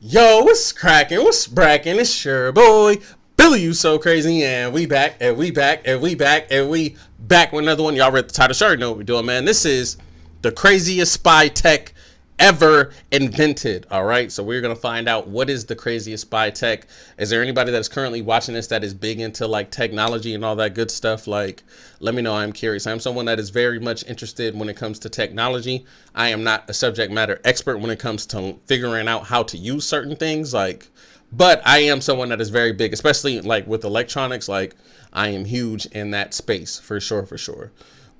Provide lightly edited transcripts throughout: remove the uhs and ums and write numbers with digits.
Yo, what's cracking? What's bracking? It's your boy, BillyYouSoCrazy, and we back, and we back, and we back, and we back with another one. Y'all read the title, sure know what we're doing, man. This is the craziest spy tech ever invented, all right? So we're going to find out what is the craziest spy tech. Is there anybody that's currently watching this that is big into, like, technology and all that good stuff? Like, let me know. I'm curious. I'm someone that is very much interested when it comes to technology. I am not a subject matter expert when it comes to figuring out how to use certain things, like, but I am someone that is very big, especially, like, with electronics. Like, I am huge in that space, for sure, for sure.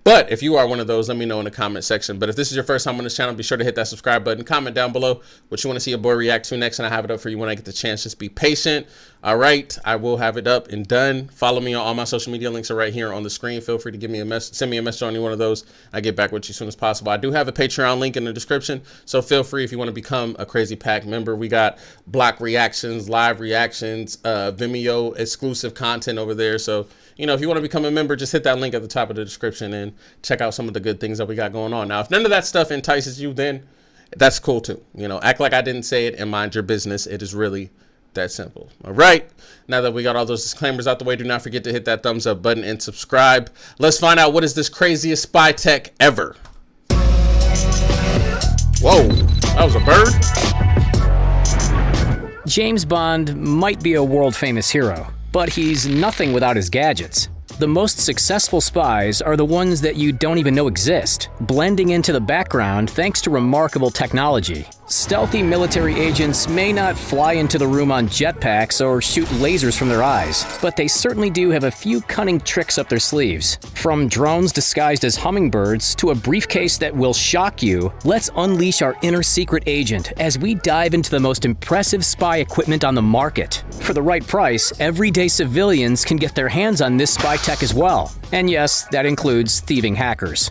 But if you are one of those, let me know in the comment section. But if this is your first time on this channel, be sure to hit that subscribe button. Comment down below what you want to see a boy react to next, and I have it up for you when I get the chance. Just be patient. All right, I will have it up and done. Follow me on all my social media. Links are right here on the screen. Feel free to give me a message, send me a message on any one of those. I get back with you as soon as possible. I do have a Patreon link in the description, so feel free if you want to become a Crazy Pack member. We got block reactions, live reactions, Vimeo exclusive content over there. So, you know, if you want to become a member, just hit that link at the top of the description and check out some of the good things that we got going on. Now, if none of that stuff entices you, then that's cool too. You know, act like I didn't say it and mind your business. It is really that simple. All right. Now that we got all those disclaimers out the way, do not forget to hit that thumbs up button and subscribe. Let's find out what is this craziest spy tech ever. Whoa, that was a bird. James Bond might be a world famous hero, but he's nothing without his gadgets. The most successful spies are the ones that you don't even know exist, blending into the background thanks to remarkable technology. Stealthy military agents may not fly into the room on jetpacks or shoot lasers from their eyes, but they certainly do have a few cunning tricks up their sleeves. From drones disguised as hummingbirds to a briefcase that will shock you, let's unleash our inner secret agent as we dive into the most impressive spy equipment on the market. For the right price, everyday civilians can get their hands on this spy tech as well. And yes, that includes thieving hackers.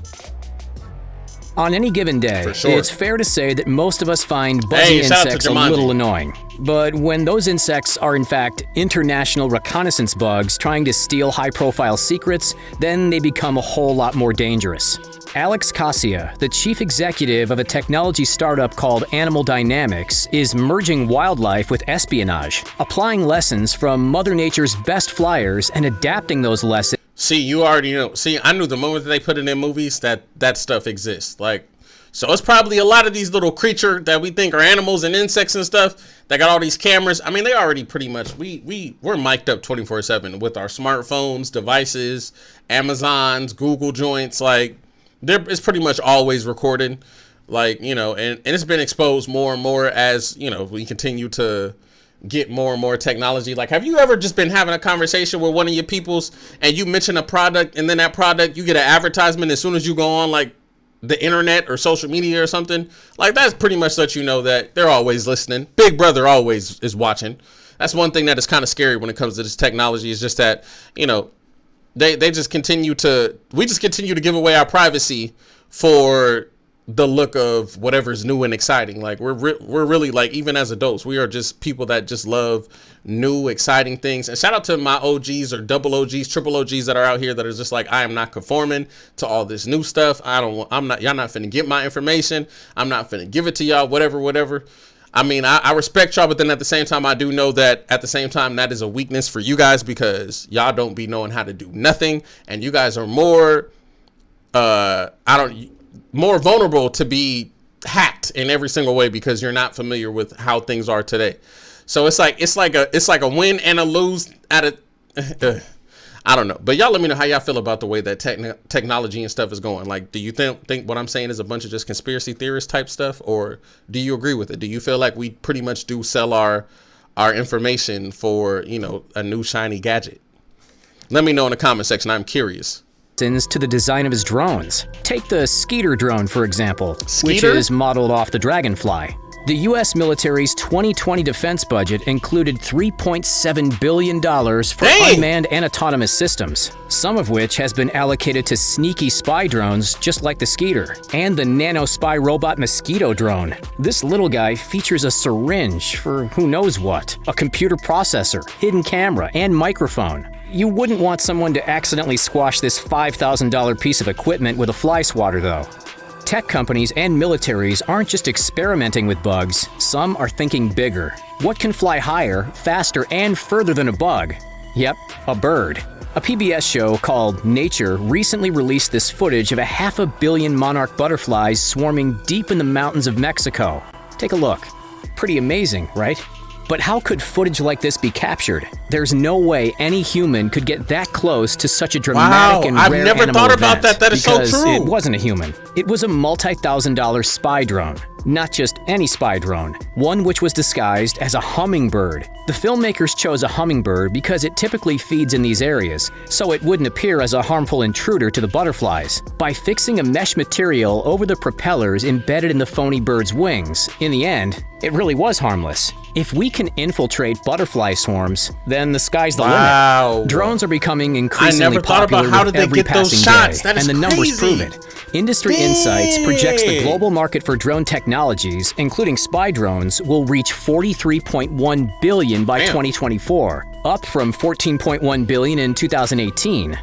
On any given day, it's fair to say that most of us find buzzing insects a little annoying. But when those insects are in fact international reconnaissance bugs trying to steal high-profile secrets, then they become a whole lot more dangerous. Alex Cassia, the chief executive of a technology startup called Animal Dynamics, is merging wildlife with espionage, applying lessons from Mother Nature's best flyers and adapting those lessons. See, you already know. See, I knew the moment that they put it in movies that that stuff exists. Like, so it's probably a lot of these little creatures that we think are animals and insects and stuff that got all these cameras. I mean, they already pretty much, we're mic'd up 24/7 with our smartphones, devices, Amazons, Google joints. Like, it's pretty much always recorded. Like, you know, and it's been exposed more and more as, you know, we continue to get more and more technology. Like, have you ever just been having a conversation with one of your peoples and you mention a product, and then that product, you get an advertisement as soon as you go on, like, the internet or social media or something? Like, that's pretty much let you know that they're always listening. Big Brother always is watching. That's one thing that is kind of scary when it comes to this technology, is just that, you know, we just continue to give away our privacy for the look of whatever's new and exciting. Like, we're really, like, even as adults, we are just people that just love new, exciting things. And shout out to my OGs or double OGs, triple OGs that are out here that are just like, I am not conforming to all this new stuff. Y'all not finna get my information. I'm not finna give it to y'all, whatever. I mean, I respect y'all, but then at the same time, I do know that at the same time, that is a weakness for you guys, because y'all don't be knowing how to do nothing. And you guys are more, more vulnerable to be hacked in every single way, because you're not familiar with how things are today. So it's like a win and a lose at a I don't know. But y'all let me know how y'all feel about the way that technology and stuff is going. Like, do you think what I'm saying is a bunch of just conspiracy theorist type stuff, or do you agree with it? Do you feel like we pretty much do sell our information for, you know, a new shiny gadget? Let me know in the comment section. I'm curious. To the design of his drones. Take the Skeeter drone, for example, which Skeeter? is modeled off the Dragonfly. The U.S. military's 2020 defense budget included $3.7 billion for unmanned and autonomous systems, some of which has been allocated to sneaky spy drones just like the Skeeter, and the nano spy robot Mosquito drone. This little guy features a syringe for who knows what, a computer processor, hidden camera, and microphone. You wouldn't want someone to accidentally squash this $5,000 piece of equipment with a fly swatter, though. Tech companies and militaries aren't just experimenting with bugs, some are thinking bigger. What can fly higher, faster, and further than a bug? Yep, a bird. A PBS show called Nature recently released this footage of 500 million monarch butterflies swarming deep in the mountains of Mexico. Take a look. Pretty amazing, right? But how could footage like this be captured? There's no way any human could get that close to such a dramatic and rare animal event. I've never thought about that. That is so true. It wasn't a human. It was a multi-$1,000 spy drone. Not just any spy drone, one which was disguised as a hummingbird. The filmmakers chose a hummingbird because it typically feeds in these areas, so it wouldn't appear as a harmful intruder to the butterflies. By fixing a mesh material over the propellers embedded in the phony bird's wings, in the end, it really was harmless. If we can infiltrate butterfly swarms, then the sky's the limit. Drones are becoming increasingly popular with every passing day, and the numbers prove it. Industry Insights projects the global market for drone technologies, including spy drones, will reach $43.1 billion by 2024, up from $14.1 billion in 2018.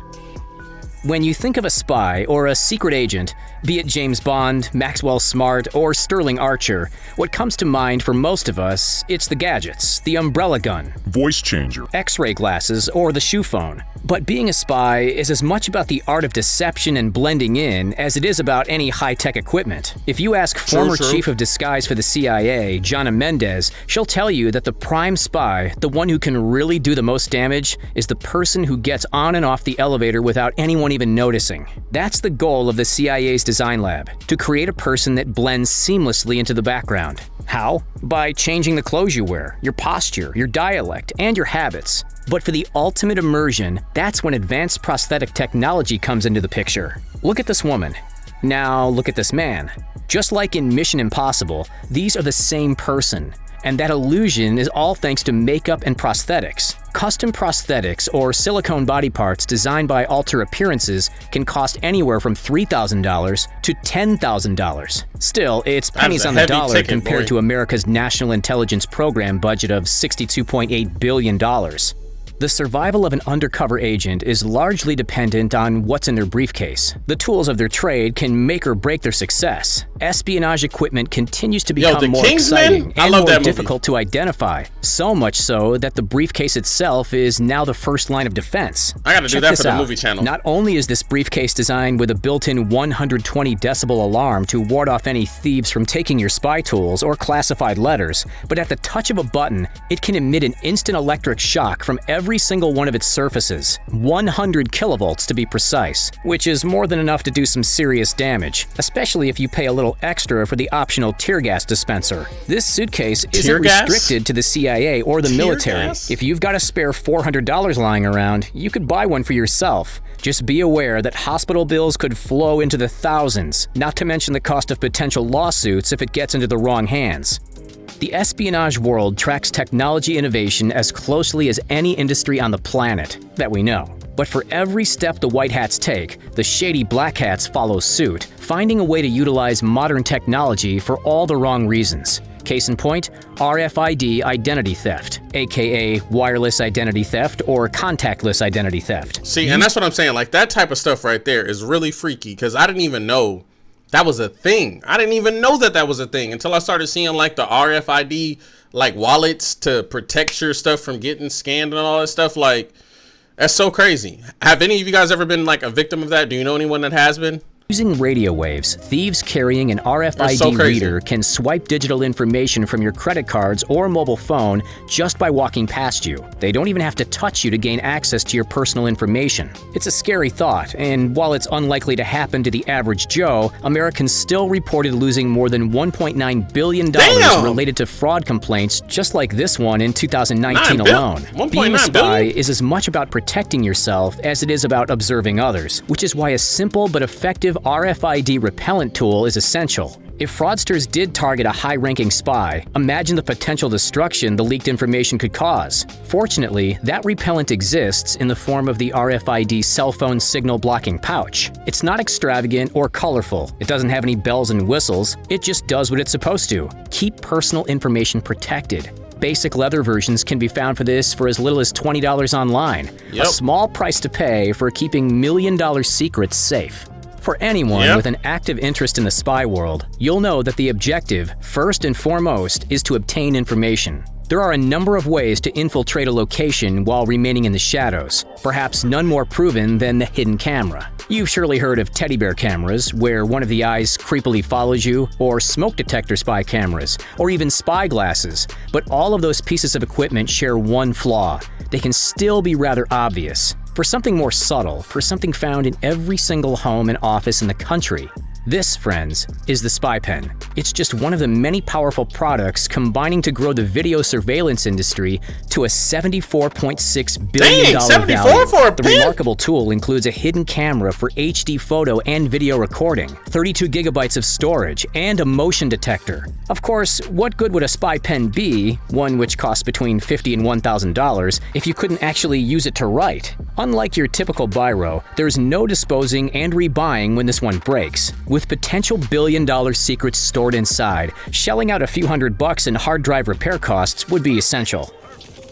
When you think of a spy or a secret agent, be it James Bond, Maxwell Smart, or Sterling Archer, what comes to mind for most of us, it's the gadgets, the umbrella gun, voice changer, X-ray glasses, or the shoe phone. But being a spy is as much about the art of deception and blending in as it is about any high-tech equipment. If you ask former chief of disguise for the CIA, Jana Mendez, she'll tell you that the prime spy, the one who can really do the most damage, is the person who gets on and off the elevator without anyone even noticing. That's the goal of the CIA's design lab, to create a person that blends seamlessly into the background. How? By changing the clothes you wear, your posture, your dialect, and your habits. But for the ultimate immersion, that's when advanced prosthetic technology comes into the picture. Look at this woman. Now look at this man. Just like in Mission Impossible, these are the same person. And that illusion is all thanks to makeup and prosthetics. Custom prosthetics, or silicone body parts designed by Alter Appearances, can cost anywhere from $3,000 to $10,000. Still, it's pennies on the dollar compared to America's National Intelligence Program budget of $62.8 billion. The survival of an undercover agent is largely dependent on what's in their briefcase. The tools of their trade can make or break their success. Espionage equipment continues to become more exciting and more difficult to identify, so much so that the briefcase itself is now the first line of defense. I gotta do that for the movie channel. Not only is this briefcase designed with a built-in 120 decibel alarm to ward off any thieves from taking your spy tools or classified letters, but at the touch of a button, it can emit an instant electric shock from every single one of its surfaces, 100 kilovolts to be precise, which is more than enough to do some serious damage, especially if you pay a little extra for the optional tear gas dispenser. This suitcase isn't restricted to the CIA or the military. If you've got a spare $400 lying around, you could buy one for yourself. Just be aware that hospital bills could flow into the thousands, not to mention the cost of potential lawsuits if it gets into the wrong hands. The espionage world tracks technology innovation as closely as any industry on the planet that we know. But for every step the white hats take, the shady black hats follow suit, finding a way to utilize modern technology for all the wrong reasons. Case in point, RFID identity theft, aka wireless identity theft or contactless identity theft. See, and that's what I'm saying, like that type of stuff right there is really freaky because I didn't even know that was a thing. I didn't even know that that was a thing until I started seeing like the RFID like wallets to protect your stuff from getting scanned and all that stuff. Like, that's so crazy. Have any of you guys ever been like a victim of that? Do you know anyone that has been? Using radio waves, thieves carrying an RFID reader can swipe digital information from your credit cards or mobile phone just by walking past you. They don't even have to touch you to gain access to your personal information. It's a scary thought, and while it's unlikely to happen to the average Joe, Americans still reported losing more than $1.9 billion related to fraud complaints just like this one in 2019 alone. Being a spy is as much about protecting yourself as it is about observing others, which is why a simple but effective RFID repellent tool is essential. If fraudsters did target a high-ranking spy, imagine the potential destruction the leaked information could cause. Fortunately, that repellent exists in the form of the RFID cell phone signal blocking pouch. It's not extravagant or colorful. It doesn't have any bells and whistles. It just does what it's supposed to. Keep personal information protected. Basic leather versions can be found for this for as little as $20 online. Yep. A small price to pay for keeping million-dollar secrets safe. For anyone with an active interest in the spy world, you'll know that the objective, first and foremost, is to obtain information. There are a number of ways to infiltrate a location while remaining in the shadows, perhaps none more proven than the hidden camera. You've surely heard of teddy bear cameras, where one of the eyes creepily follows you, or smoke detector spy cameras, or even spy glasses, but all of those pieces of equipment share one flaw. They can still be rather obvious. For something more subtle, for something found in every single home and office in the country. This, friends, is the Spy Pen. It's just one of the many powerful products combining to grow the video surveillance industry to a $74.6 billion value. For a The pen? remarkable tool includes a hidden camera for HD photo and video recording, 32 gigabytes of storage, and a motion detector. Of course, what good would a Spy Pen be, one which costs between $50 and $1,000, if you couldn't actually use it to write? Unlike your typical biro, there's no disposing and rebuying when this one breaks. With potential billion-dollar secrets stored inside, shelling out a few $100 in hard drive repair costs would be essential.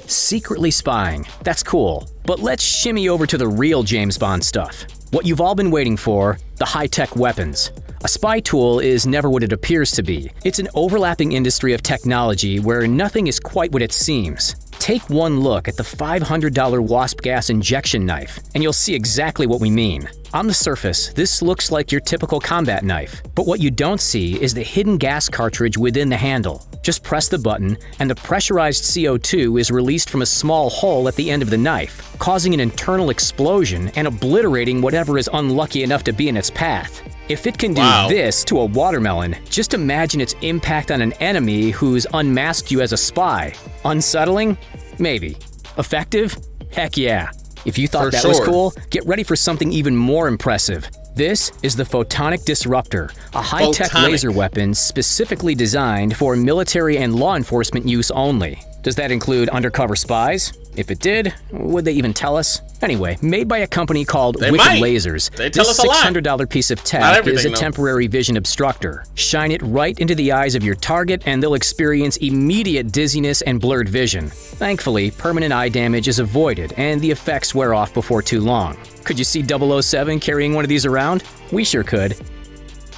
Secretly spying, that's cool. But let's shimmy over to the real James Bond stuff. What you've all been waiting for, the high-tech weapons. A spy tool is never what it appears to be. It's an overlapping industry of technology where nothing is quite what it seems. Take one look at the $500 wasp gas injection knife, and you'll see exactly what we mean. On the surface, this looks like your typical combat knife, but what you don't see is the hidden gas cartridge within the handle. Just press the button, and the pressurized CO2 is released from a small hole at the end of the knife, causing an internal explosion and obliterating whatever is unlucky enough to be in its path. If it can do this to a watermelon, just imagine its impact on an enemy who's unmasked you as a spy. Unsettling? Maybe. Effective? Heck yeah. If you thought that was cool, get ready for something even more impressive. This is the Photonic Disruptor, a high-tech laser weapon specifically designed for military and law enforcement use only. Does that include undercover spies? If it did, would they even tell us? Anyway, made by a company called Wicked Lasers, this $600 piece of tech is a temporary vision obstructor. Shine it right into the eyes of your target and they'll experience immediate dizziness and blurred vision. Thankfully, permanent eye damage is avoided and the effects wear off before too long. Could you see 007 carrying one of these around? We sure could.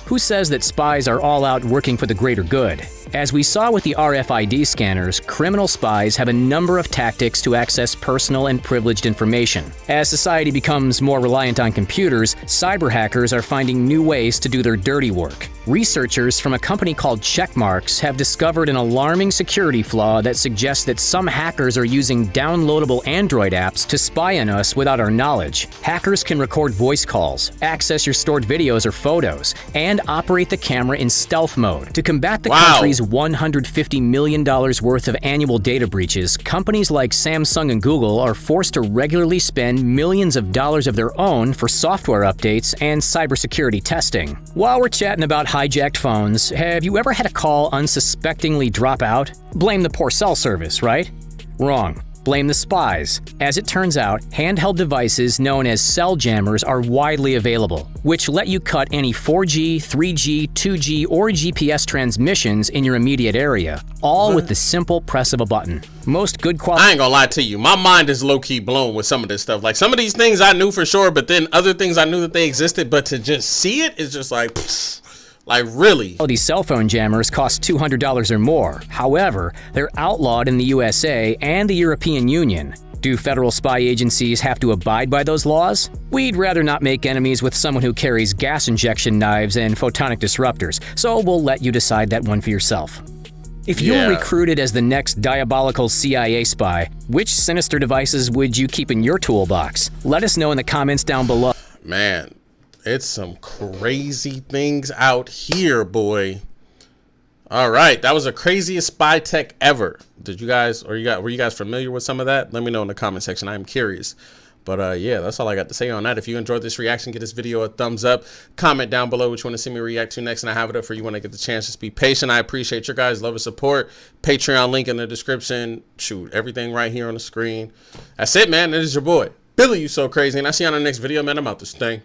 Who says that spies are all out working for the greater good? As we saw with the RFID scanners, criminal spies have a number of tactics to access personal and privileged information. As society becomes more reliant on computers, cyber hackers are finding new ways to do their dirty work. Researchers from a company called Checkmarks have discovered an alarming security flaw that suggests that some hackers are using downloadable Android apps to spy on us without our knowledge. Hackers can record voice calls, access your stored videos or photos, and operate the camera in stealth mode. To combat the country's $150 million worth of annual data breaches, companies like Samsung and Google are forced to regularly spend millions of dollars of their own for software updates and cybersecurity testing. While we're chatting about hijacked phones, have you ever had a call unsuspectingly drop out? Blame the poor cell service, right? Wrong. Blame the spies. As it turns out, handheld devices known as cell jammers are widely available, which let you cut any 4G, 3G, 2G, or GPS transmissions in your immediate area, all with the simple press of a button. Most good quality— I ain't gonna lie to you, my mind is low-key blown with some of this stuff. Like, some of these things I knew for sure, but then other things I knew that they existed, but to just see it is just like, pfft. Like, really? These cell phone jammers cost $200 or more. However, they're outlawed in the USA and the European Union. Do federal spy agencies have to abide by those laws? We'd rather not make enemies with someone who carries gas injection knives and photonic disruptors, so we'll let you decide that one for yourself. If you were recruited as the next diabolical CIA spy, which sinister devices would you keep in your toolbox? Let us know in the comments down below. Man, it's some crazy things out here, boy. All right, that was the craziest spy tech ever. Did you guys, were you guys familiar with some of that? Let me know in the comment section. I'm curious. But yeah, that's all I got to say on that. If you enjoyed this reaction, give this video a thumbs up. Comment down below what you want to see me react to next, and I have it up for you when I get the chance. Just be patient. I appreciate your guys' love and support. Patreon link in the description. Shoot, everything right here on the screen. That's it, man. This is your boy, Billy You So Crazy, and I'll see you on the next video, man. I'm out this thing.